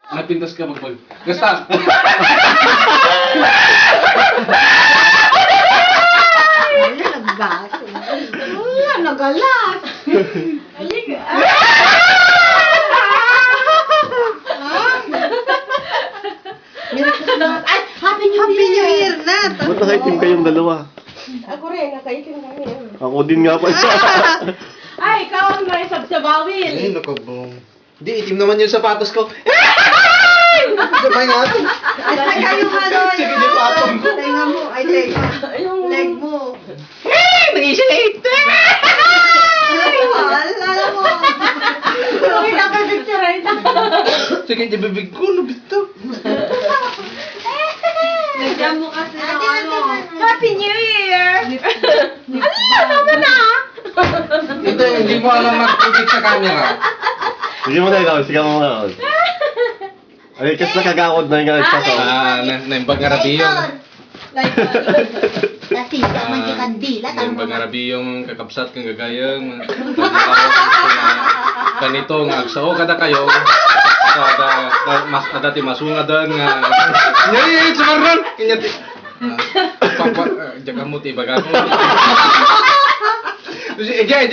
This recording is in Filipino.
Napintas ka magbag. Gasta! Wala, naggas. Wala, nagalas. Halika. Merry Christmas. Ay, Happy New Year na. Ba't nakaitim kayong dalawa? Ako rin, nakaitim kami. Ako din nga pa. Ay, ikaw ang naisab sa bawil. Ay, nakabong. Hindi, itim naman yung sapatos ko. Sabay nga ito. Ay, saka yung ano, Sige, di pa ako. tenga mo. Ay, tenga. Yung leg mo. Nag-i-shake! Ay, mahal, alam mo. Uy, nakapicture rin. Sige, di bibig ko, nabito. Nagyan mo kasi ng ano. Happy New Year! Ano naman ah? Hindi mo alam mag-project sa camera. Sige mo na ikaw, sige mo na. Ay, kasi nakagakod na yung nagsasaw. Naimbag nga rabi yung... Like, dati man yung kandila. Naimbag nga rabi yung kakapsat kang gagayang. Ganito nga, agsao kada kayo. Dati masunga doon nga. Nyay, sumaron! Kinyati. Papa, jaga mo, tibaga mo. Ijay.